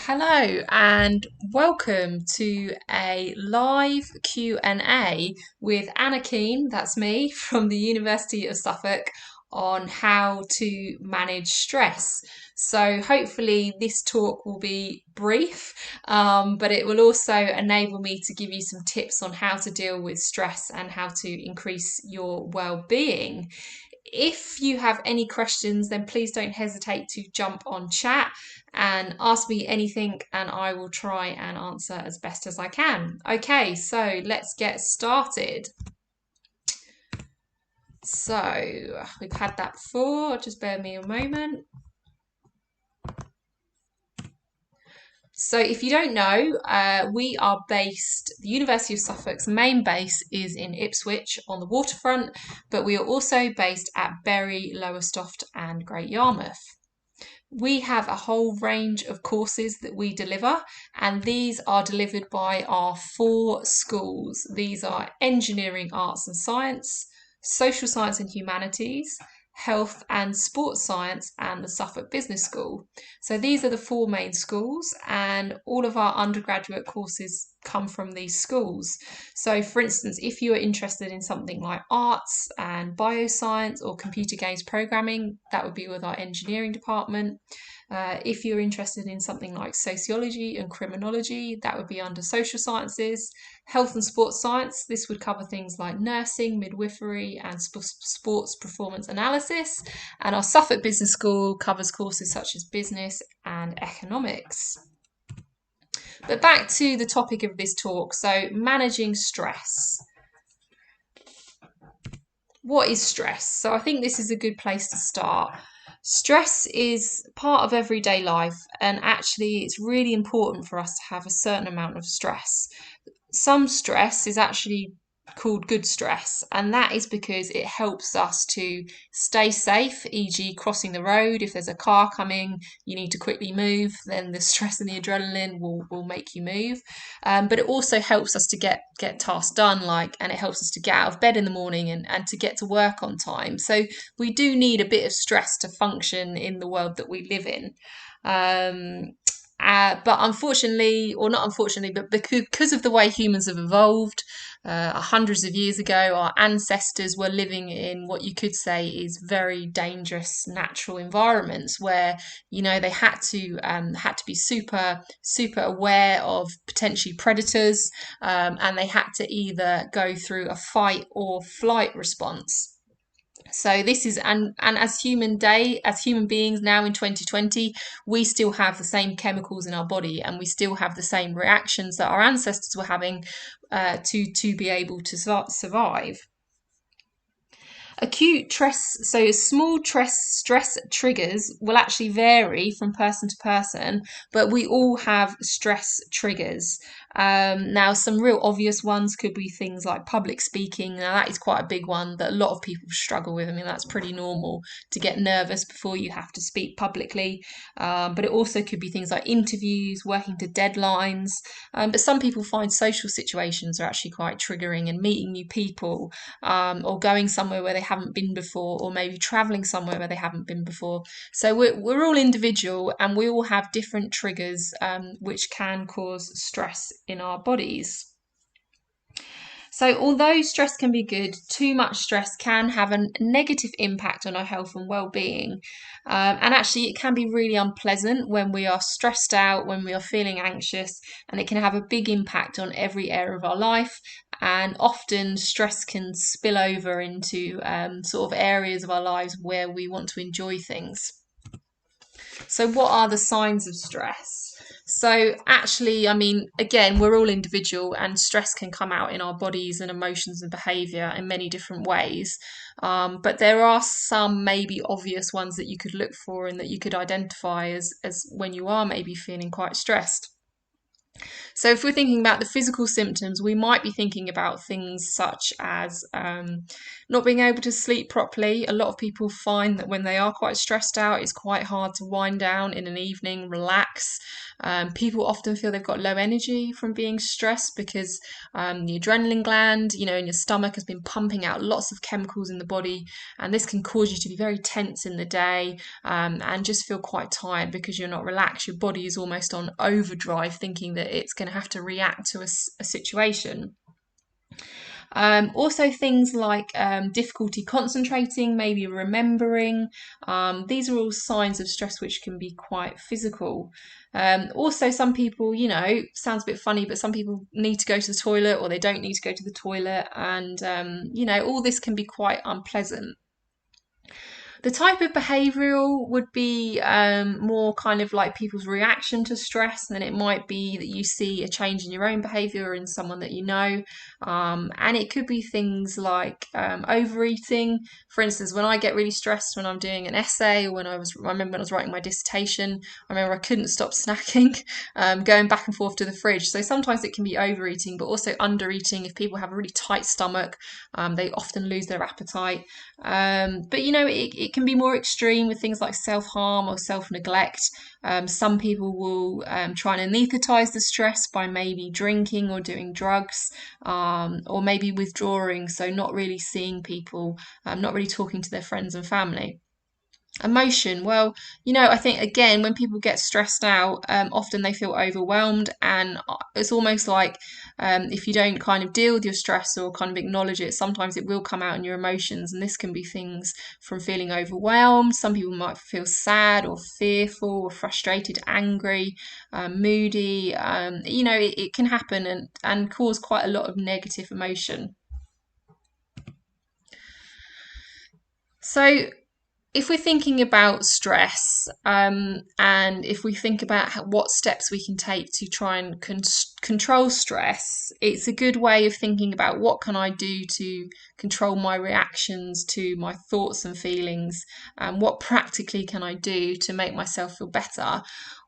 Hello and welcome to a live Q&A with Anna Keane, that's me, from the University of Suffolk on how to manage stress. So hopefully this talk will be brief, but it will also enable me to give you some tips on how to deal with stress and how to increase your well-being. If you have any questions, then please don't hesitate to jump on chat and ask me anything, and I will try and answer as best as I can. Okay, so let's get started. So we've had that before, just bear me a moment. So, if you don't know, we are based, the University of Suffolk's main base is in Ipswich on the waterfront, but we are also based at Bury, Lowestoft, and Great Yarmouth. We have a whole range of courses that we deliver, and these are delivered by our four schools. These are engineering, arts and science, social science and humanities, health and sports science, and the Suffolk Business School. So these are the four main schools, and all of our undergraduate courses come from these schools. So, for instance, if you are interested in something like arts and bioscience or computer games programming, that would be with our engineering department. If you're interested in something like sociology and criminology, that would be under social sciences. Health and sports science, this would cover things like nursing, midwifery, and sports performance analysis. And our Suffolk Business School covers courses such as business and economics. But back to the topic of this talk, so managing stress. What is stress? So I think this is a good place to start. Stress is part of everyday life, and actually, it's really important for us to have a certain amount of stress. Some stress is actually called good stress, and that is because it helps us to stay safe, e.g., crossing the road. If there's a car coming, you need to quickly move, then the stress and the adrenaline will make you move. But it also helps us to get tasks done, and it helps us to get out of bed in the morning and to get to work on time. So we do need a bit of stress to function in the world that we live in. But unfortunately, or not unfortunately, but because of the way humans have evolved, hundreds of years ago, our ancestors were living in what you could say is very dangerous natural environments where they had to be super aware of potentially predators, and they had to either go through a fight or flight response. So this is and as human beings now in 2020, we still have the same chemicals in our body, and we still have the same reactions that our ancestors were having to be able to survive. Acute stress, so small stress triggers will actually vary from person to person, but we all have stress triggers. Now, some real obvious ones could be things like public speaking. Now, that is quite a big one that a lot of people struggle with. I mean, that's pretty normal to get nervous before you have to speak publicly. But it also could be things like interviews, working to deadlines. But some people find social situations are actually quite triggering, and meeting new people, or going somewhere where they haven't been before, or maybe traveling somewhere where they haven't been before. So we're all individual, and we all have different triggers, which can cause stress in our bodies. So, although stress can be good, too much stress can have a negative impact on our health and well-being. And actually, it can be really unpleasant when we are stressed out, when we are feeling anxious, and it can have a big impact on every area of our life. And often, stress can spill over into sort of areas of our lives where we want to enjoy things. So, what are the signs of stress? So, actually, I mean, again, we're all individual, and stress can come out in our bodies and emotions and behavior in many different ways. But there are some maybe obvious ones that you could look for and that you could identify as when you are maybe feeling quite stressed. So, if we're thinking about the physical symptoms, we might be thinking about things such as not being able to sleep properly. A lot of people find that when they are quite stressed out, it's quite hard to wind down in an evening, relax. People often feel they've got low energy from being stressed because the adrenaline gland, in your stomach has been pumping out lots of chemicals in the body, and this can cause you to be very tense in the day and just feel quite tired because you're not relaxed. Your body is almost on overdrive, thinking that it's going to have to react to a situation. Also, things like difficulty concentrating, maybe remembering. These are all signs of stress which can be quite physical. Also, some people, sounds a bit funny, but some people need to go to the toilet or they don't need to go to the toilet. And, all this can be quite unpleasant. The type of behavioural would be more kind of like people's reaction to stress, and then it might be that you see a change in your own behaviour or in someone that you know. And it could be things like overeating. For instance, when I get really stressed when I'm doing an essay, or I remember when I was writing my dissertation, I remember I couldn't stop snacking, going back and forth to the fridge. So sometimes it can be overeating, but also undereating. If people have a really tight stomach, they often lose their appetite. But it can be more extreme with things like self-harm or self-neglect. Some people will try and anesthetize the stress by maybe drinking or doing drugs, or maybe withdrawing, so not really seeing people, not really talking to their friends and family. Emotion, well, I think again, when people get stressed out, often they feel overwhelmed, and it's almost like if you don't kind of deal with your stress or kind of acknowledge it, sometimes it will come out in your emotions, and this can be things from feeling overwhelmed. Some people might feel sad or fearful or frustrated, angry, moody. It can happen and cause quite a lot of negative emotion. So, if we're thinking about stress, and if we think about what steps we can take to try and control stress, it's a good way of thinking about what can I do to control my reactions to my thoughts and feelings, and what practically can I do to make myself feel better.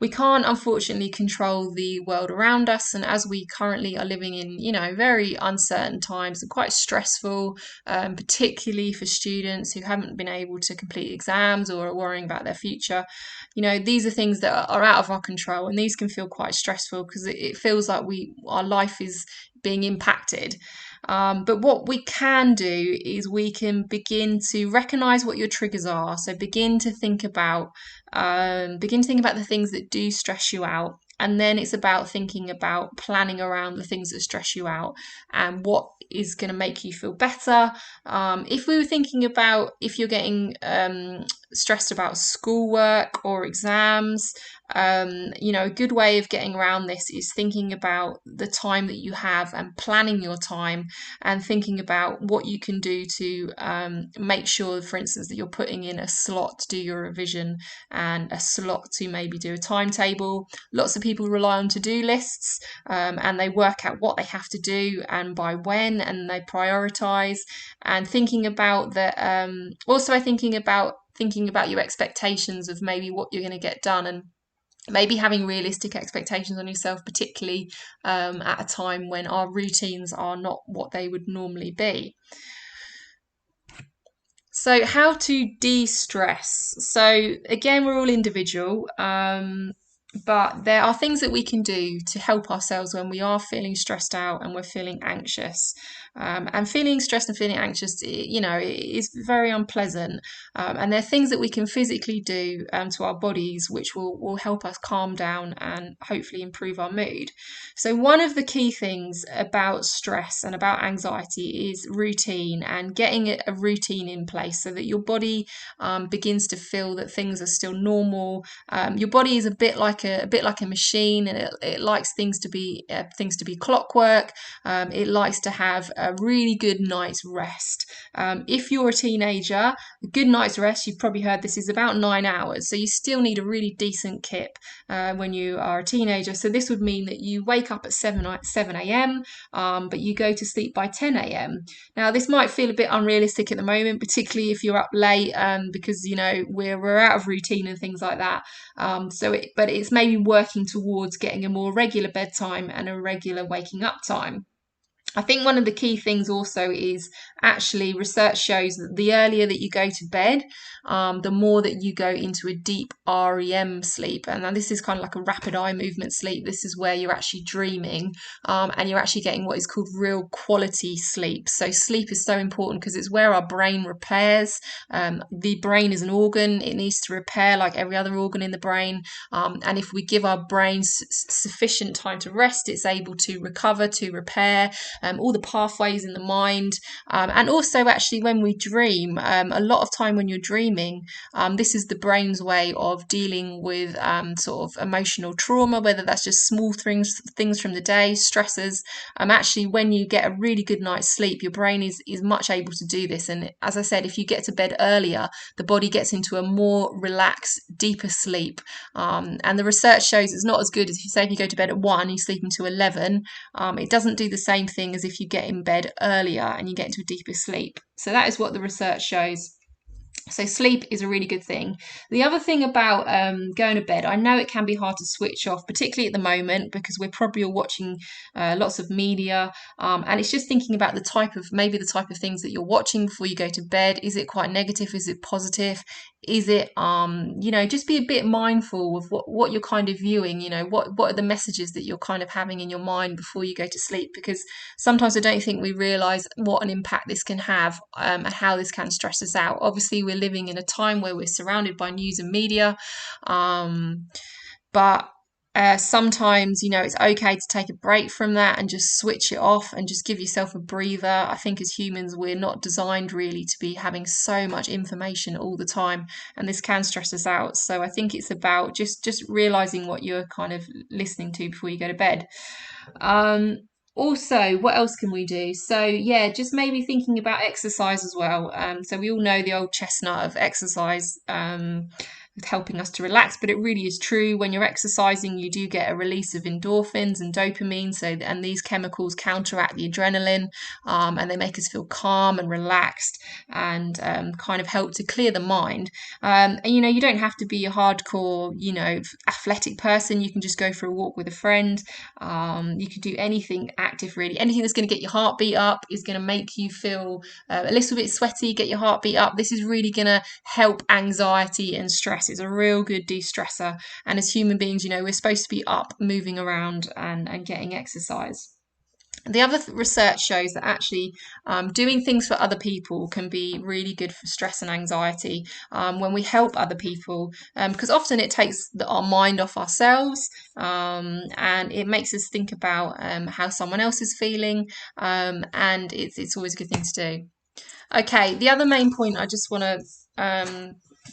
We can't unfortunately control the world around us, and as we currently are living in, very uncertain times and quite stressful, particularly for students who haven't been able to complete exams or are worrying about their future. These are things that are out of our control, and these can feel quite stressful because it feels like our life is being impacted. But what we can do is we can begin to recognize what your triggers are. So begin to think about the things that do stress you out. And then it's about thinking about planning around the things that stress you out and what is going to make you feel better. If we were thinking about if you're getting stressed about schoolwork or exams, a good way of getting around this is thinking about the time that you have and planning your time and thinking about what you can do to make sure, for instance, that you're putting in a slot to do your revision and a slot to maybe do a timetable. Lots of people rely on to-do lists, and they work out what they have to do and by when, and they prioritize. And thinking about that, also thinking about your expectations of maybe what you're going to get done, and maybe having realistic expectations on yourself, particularly at a time when our routines are not what they would normally be. So, how to de-stress? So, again, we're all individual, but there are things that we can do to help ourselves when we are feeling stressed out and we're feeling anxious. And feeling stressed and feeling anxious, is very unpleasant. And there are things that we can physically do to our bodies which will help us calm down and hopefully improve our mood. So, one of the key things about stress and about anxiety is routine, and getting a routine in place so that your body begins to feel that things are still normal. Your body is a bit like a machine, and it likes things to be clockwork. It likes to have a really good night's rest. If you're a teenager, a good night's rest, you've probably heard this, is about 9 hours. So you still need a really decent kip when you are a teenager. So this would mean that you wake up at 7 a.m., but you go to sleep by 10 a.m. Now, this might feel a bit unrealistic at the moment, particularly if you're up late, because we're out of routine and things like that. But it's it's maybe working towards getting a more regular bedtime and a regular waking up time. I think one of the key things also is actually research shows that the earlier that you go to bed, the more that you go into a deep REM sleep. And now this is kind of like a rapid eye movement sleep. This is where you're actually dreaming, and you're actually getting what is called real quality sleep. So sleep is so important because it's where our brain repairs. The brain is an organ, it needs to repair like every other organ in the brain. And if we give our brains sufficient time to rest, it's able to recover, to repair all the pathways in the mind. And also, actually, when we dream, a lot of time when you're dreaming, this is the brain's way of dealing with sort of emotional trauma, whether that's just small things from the day, stresses. Actually, when you get a really good night's sleep, your brain is much able to do this. And as I said, if you get to bed earlier, the body gets into a more relaxed, deeper sleep. And the research shows it's not as good as if you say if you go to bed at 1, you sleep until 11. It doesn't do the same thing as if you get in bed earlier and you get into a deeper sleep. So that is what the research shows. So sleep is a really good thing. The other thing about going to bed, I know it can be hard to switch off, particularly at the moment, because we're probably all watching lots of media, and it's just thinking about maybe the type of things that you're watching before you go to bed. Is it quite negative? Is it positive? Is it just be a bit mindful of what you're kind of viewing. What are the messages that you're kind of having in your mind before you go to sleep, because sometimes I don't think we realize what an impact this can have, and how this can stress us out. Obviously, we're living in a time where we're surrounded by news and media, but sometimes, it's okay to take a break from that and just switch it off and just give yourself a breather. I think as humans, we're not designed really to be having so much information all the time, and this can stress us out. So I think it's about just realizing what you're kind of listening to before you go to bed. Also, what else can we do? So, yeah, just maybe thinking about exercise as well. So, we all know the old chestnut of exercise helping us to relax, but it really is true. When you're exercising, you do get a release of endorphins and dopamine. And these chemicals counteract the adrenaline, and they make us feel calm and relaxed, and kind of help to clear the mind. And you don't have to be a hardcore, athletic person. You can just go for a walk with a friend. You could do anything active, really. Anything that's going to get your heartbeat up is going to make you feel a little bit sweaty, get your heartbeat up. This is really going to help anxiety and stress. It's a real good de-stressor. And as human beings, we're supposed to be up, moving around, and getting exercise. The other research shows that actually doing things for other people can be really good for stress and anxiety, when we help other people, because often it takes our mind off ourselves, and it makes us think about how someone else is feeling, and it's always a good thing to do. Okay, the other main point I just want to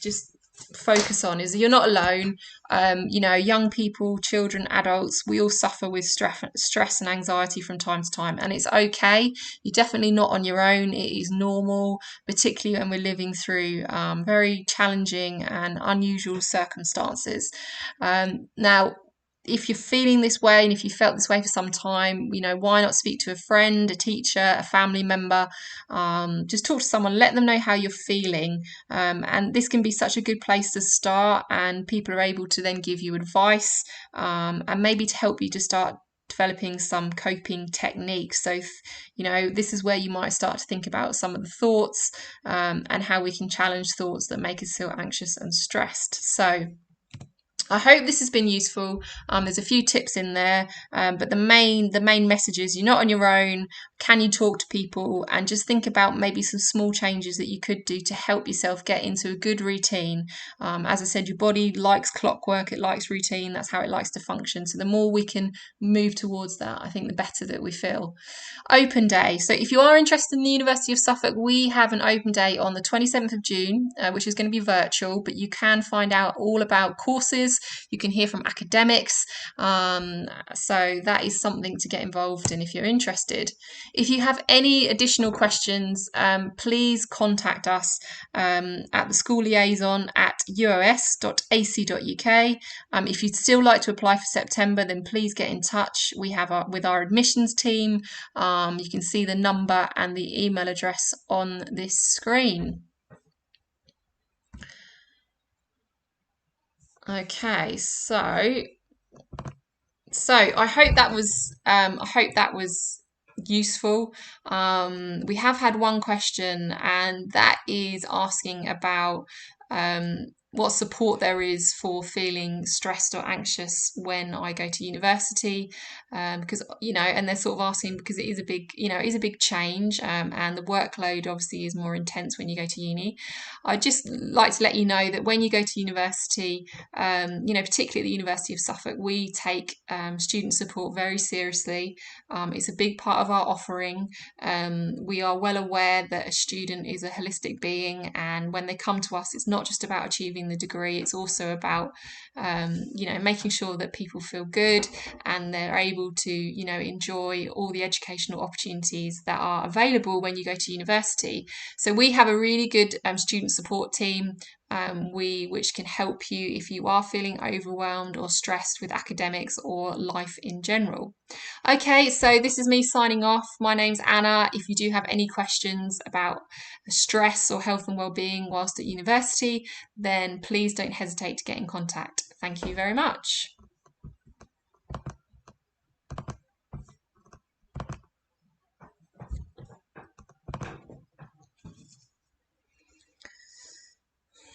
just focus on is you're not alone. Young people, children, adults, we all suffer with stress and anxiety from time to time, and it's okay. You're definitely not on your own. It is normal, particularly when we're living through very challenging and unusual circumstances. Now, if you're feeling this way and if you felt this way for some time, why not speak to a friend, a teacher, a family member? Just talk to someone, let them know how you're feeling. And this can be such a good place to start, and people are able to then give you advice, and maybe to help you to start developing some coping techniques. So, this is where you might start to think about some of the thoughts, and how we can challenge thoughts that make us feel anxious and stressed. So, I hope this has been useful. There's a few tips in there, but the main message is you're not on your own. Can you talk to people, and just think about maybe some small changes that you could do to help yourself get into a good routine. As I said, your body likes clockwork, it likes routine, that's how it likes to function. So the more we can move towards that, I think the better that we feel. Open day. So if you are interested in the University of Suffolk, we have an open day on the 27th of June, which is going to be virtual, but you can find out all about courses. You can hear from academics. So that is something to get involved in if you're interested. If you have any additional questions, please contact us at the school liaison at uos.ac.uk. If you'd still like to apply for September, then please get in touch. We have with our admissions team. You can see the number and the email address on this screen. Okay, so I hope that was useful. We have had one question, and that is asking about what support there is for feeling stressed or anxious when I go to university. Because and they're sort of asking because it is a big, it is a big change, and the workload obviously is more intense when you go to uni. I'd just like to let you know that when you go to university, particularly at the University of Suffolk, we take student support very seriously. It's a big part of our offering. We are well aware that a student is a holistic being, and when they come to us, it's not just about achieving the degree, it's also about, making sure that people feel good and they're able to, enjoy all the educational opportunities that are available when you go to university. So we have a really good student support team, which can help you if you are feeling overwhelmed or stressed with academics or life in general. Okay, so this is me signing off. My name's Anna. If you do have any questions about stress or health and well-being whilst at university, then please don't hesitate to get in contact. Thank you very much.